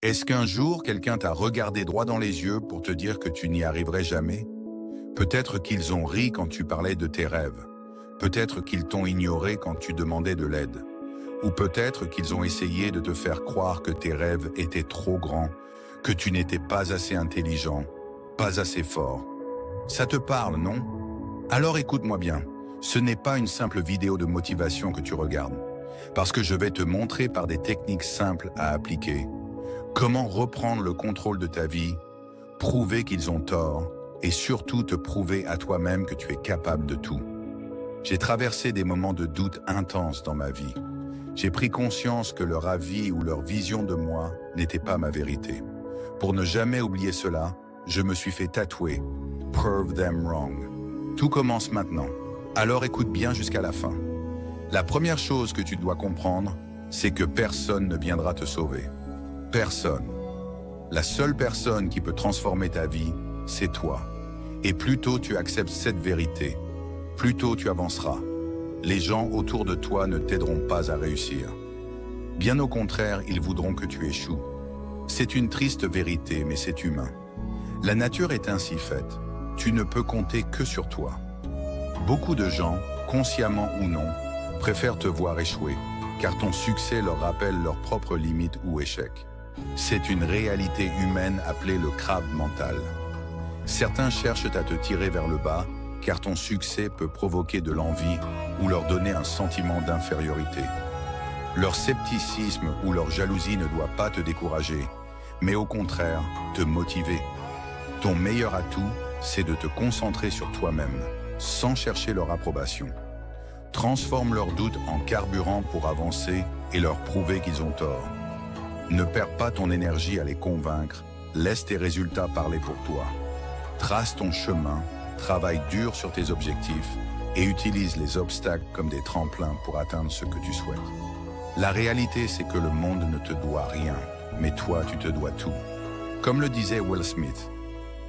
Est-ce qu'un jour, quelqu'un t'a regardé droit dans les yeux pour te dire que tu n'y arriverais jamais? Peut-être qu'ils ont ri quand tu parlais de tes rêves. Peut-être qu'ils t'ont ignoré quand tu demandais de l'aide. Ou peut-être qu'ils ont essayé de te faire croire que tes rêves étaient trop grands, que tu n'étais pas assez intelligent, pas assez fort. Ça te parle, non? Alors écoute-moi bien. Ce n'est pas une simple vidéo de motivation que tu regardes. Parce que je vais te montrer par des techniques simples à appliquer comment reprendre le contrôle de ta vie, prouver qu'ils ont tort et surtout te prouver à toi-même que tu es capable de tout. J'ai traversé des moments de doute intenses dans ma vie. J'ai pris conscience que leur avis ou leur vision de moi n'était pas ma vérité. Pour ne jamais oublier cela, je me suis fait tatouer « Prove them wrong ». Tout commence maintenant. Alors écoute bien jusqu'à la fin. La première chose que tu dois comprendre, c'est que personne ne viendra te sauver. Personne. La seule personne qui peut transformer ta vie, c'est toi. Et plus tôt tu acceptes cette vérité, plus tôt tu avanceras. Les gens autour de toi ne t'aideront pas à réussir. Bien au contraire, ils voudront que tu échoues. C'est une triste vérité, mais c'est humain. La nature est ainsi faite. Tu ne peux compter que sur toi. Beaucoup de gens, consciemment ou non, préfèrent te voir échouer, car ton succès leur rappelle leurs propres limites ou échecs. C'est une réalité humaine appelée le crabe mental. Certains cherchent à te tirer vers le bas, car ton succès peut provoquer de l'envie ou leur donner un sentiment d'infériorité. Leur scepticisme ou leur jalousie ne doit pas te décourager, mais au contraire, te motiver. Ton meilleur atout, c'est de te concentrer sur toi-même, sans chercher leur approbation. Transforme leurs doutes en carburant pour avancer et leur prouver qu'ils ont tort. Ne perds pas ton énergie à les convaincre, laisse tes résultats parler pour toi. Trace ton chemin, travaille dur sur tes objectifs et utilise les obstacles comme des tremplins pour atteindre ce que tu souhaites. La réalité, c'est que le monde ne te doit rien, mais toi, tu te dois tout. Comme le disait Will Smith,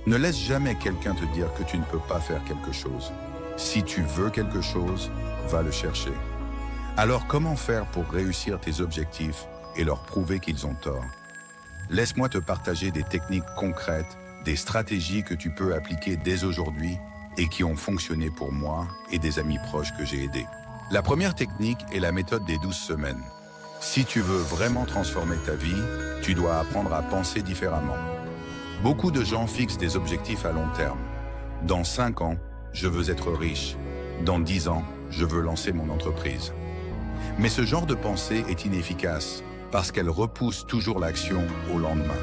ne laisse jamais quelqu'un te dire que tu ne peux pas faire quelque chose. Si tu veux quelque chose, va le chercher. Alors comment faire pour réussir tes objectifs et leur prouver qu'ils ont tort? Laisse-moi te partager des techniques concrètes, des stratégies que tu peux appliquer dès aujourd'hui et qui ont fonctionné pour moi et des amis proches que j'ai aidés. La première technique est la méthode des 12 semaines. Si tu veux vraiment transformer ta vie, tu dois apprendre à penser différemment. Beaucoup de gens fixent des objectifs à long terme. Dans 5 ans, je veux être riche. Dans 10 ans, je veux lancer mon entreprise. Mais ce genre de pensée est inefficace parce qu'elle repousse toujours l'action au lendemain.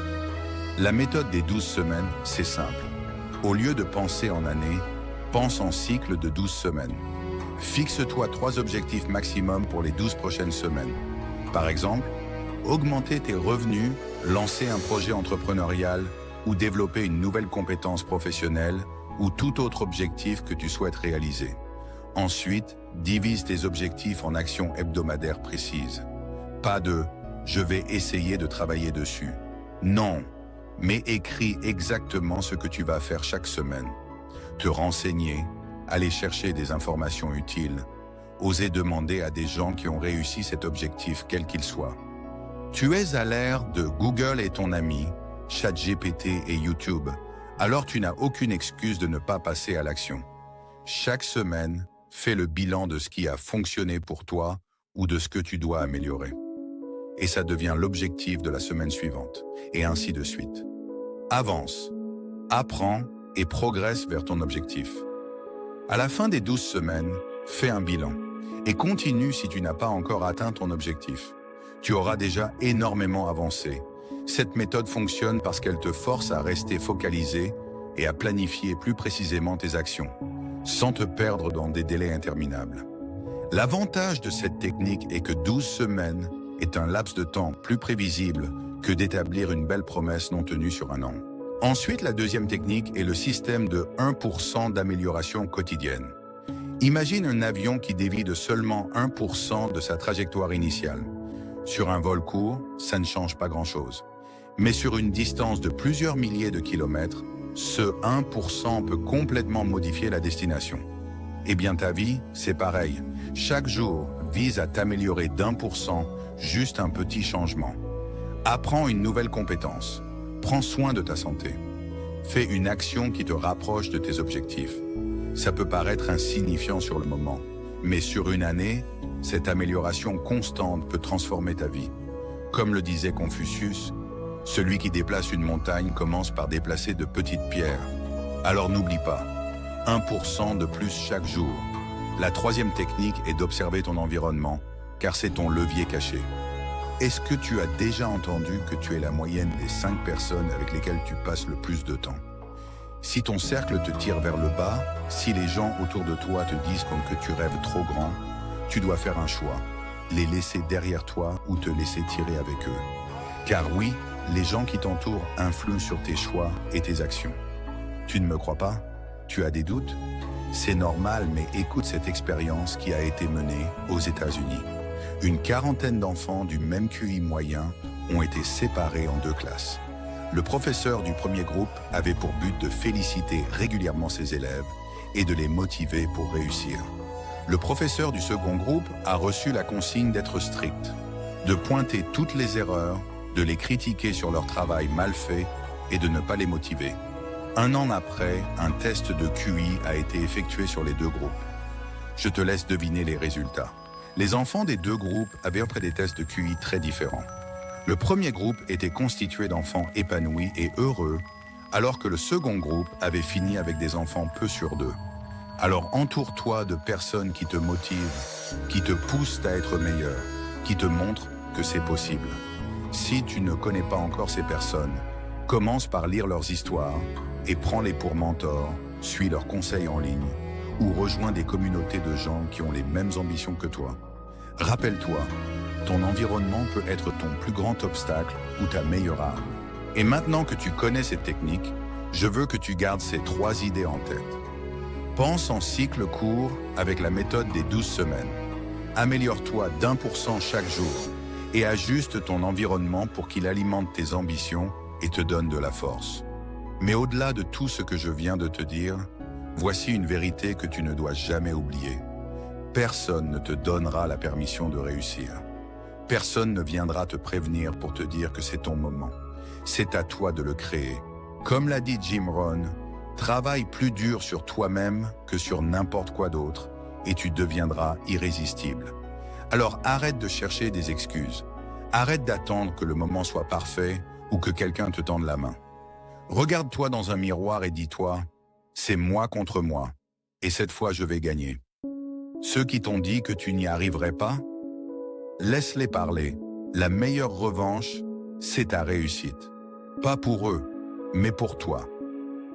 La méthode des 12 semaines, c'est simple. Au lieu de penser en années, pense en cycle de 12 semaines. Fixe-toi 3 objectifs maximum pour les 12 prochaines semaines. Par exemple, augmenter tes revenus, lancer un projet entrepreneurial ou développer une nouvelle compétence professionnelle ou tout autre objectif que tu souhaites réaliser. Ensuite, divise tes objectifs en actions hebdomadaires précises. Pas de « je vais essayer de travailler dessus ». Non, mais écris exactement ce que tu vas faire chaque semaine. Te renseigner, aller chercher des informations utiles, oser demander à des gens qui ont réussi cet objectif quel qu'il soit. Tu es à l'ère de Google est ton ami, ChatGPT et YouTube, alors tu n'as aucune excuse de ne pas passer à l'action. Chaque semaine, fais le bilan de ce qui a fonctionné pour toi ou de ce que tu dois améliorer. Et ça devient l'objectif de la semaine suivante, et ainsi de suite. Avance, apprends et progresse vers ton objectif. À la fin des 12 semaines, fais un bilan et continue si tu n'as pas encore atteint ton objectif. Tu auras déjà énormément avancé. Cette méthode fonctionne parce qu'elle te force à rester focalisé et à planifier plus précisément tes actions, sans te perdre dans des délais interminables. L'avantage de cette technique est que 12 semaines est un laps de temps plus prévisible que d'établir une belle promesse non tenue sur un an. Ensuite, la deuxième technique est le système de 1% d'amélioration quotidienne. Imagine un avion qui dévie de seulement 1% de sa trajectoire initiale. Sur un vol court, ça ne change pas grand-chose. Mais sur une distance de plusieurs milliers de kilomètres, ce 1% peut complètement modifier la destination. Eh bien ta vie, c'est pareil. Chaque jour, vise à t'améliorer d'1%, juste un petit changement. Apprends une nouvelle compétence. Prends soin de ta santé. Fais une action qui te rapproche de tes objectifs. Ça peut paraître insignifiant sur le moment, mais sur une année, cette amélioration constante peut transformer ta vie. Comme le disait Confucius, celui qui déplace une montagne commence par déplacer de petites pierres. Alors n'oublie pas, 1% de plus chaque jour. La troisième technique est d'observer ton environnement, car c'est ton levier caché. Est-ce que tu as déjà entendu que tu es la moyenne des 5 personnes avec lesquelles tu passes le plus de temps? Si ton cercle te tire vers le bas, si les gens autour de toi te disent que tu rêves trop grand, tu dois faire un choix. Les laisser derrière toi ou te laisser tirer avec eux. Car oui, les gens qui t'entourent influent sur tes choix et tes actions. Tu ne me crois pas? Tu as des doutes? C'est normal, mais écoute cette expérience qui a été menée aux États-Unis. Une quarantaine d'enfants du même QI moyen ont été séparés en 2 classes. Le professeur du premier groupe avait pour but de féliciter régulièrement ses élèves et de les motiver pour réussir. Le professeur du second groupe a reçu la consigne d'être strict, de pointer toutes les erreurs, de les critiquer sur leur travail mal fait et de ne pas les motiver. 1 an après, un test de QI a été effectué sur les 2 groupes. Je te laisse deviner les résultats. Les enfants des 2 groupes avaient après des tests de QI très différents. Le premier groupe était constitué d'enfants épanouis et heureux, alors que le second groupe avait fini avec des enfants peu sûrs d'eux. Alors entoure-toi de personnes qui te motivent, qui te poussent à être meilleur, qui te montrent que c'est possible. Si tu ne connais pas encore ces personnes, commence par lire leurs histoires et prends-les pour mentors, suis leurs conseils en ligne ou rejoins des communautés de gens qui ont les mêmes ambitions que toi. Rappelle-toi, ton environnement peut être ton plus grand obstacle ou ta meilleure arme. Et maintenant que tu connais cette technique, je veux que tu gardes ces 3 idées en tête. Pense en cycle court avec la méthode des 12 semaines. Améliore-toi d'1% chaque jour et ajuste ton environnement pour qu'il alimente tes ambitions et te donne de la force. Mais au-delà de tout ce que je viens de te dire, voici une vérité que tu ne dois jamais oublier. Personne ne te donnera la permission de réussir. Personne ne viendra te prévenir pour te dire que c'est ton moment. C'est à toi de le créer. Comme l'a dit Jim Rohn, travaille plus dur sur toi-même que sur n'importe quoi d'autre et tu deviendras irrésistible. Alors arrête de chercher des excuses. Arrête d'attendre que le moment soit parfait ou que quelqu'un te tende la main. Regarde-toi dans un miroir et dis-toi, c'est moi contre moi, et cette fois je vais gagner. Ceux qui t'ont dit que tu n'y arriverais pas, laisse-les parler. La meilleure revanche, c'est ta réussite. Pas pour eux, mais pour toi.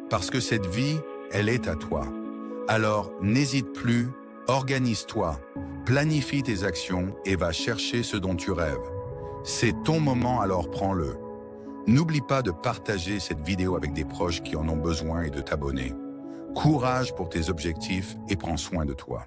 Parce que cette vie, elle est à toi. Alors, n'hésite plus, organise-toi, planifie tes actions et va chercher ce dont tu rêves. C'est ton moment, alors prends-le. N'oublie pas de partager cette vidéo avec des proches qui en ont besoin et de t'abonner. Courage pour tes objectifs et prends soin de toi.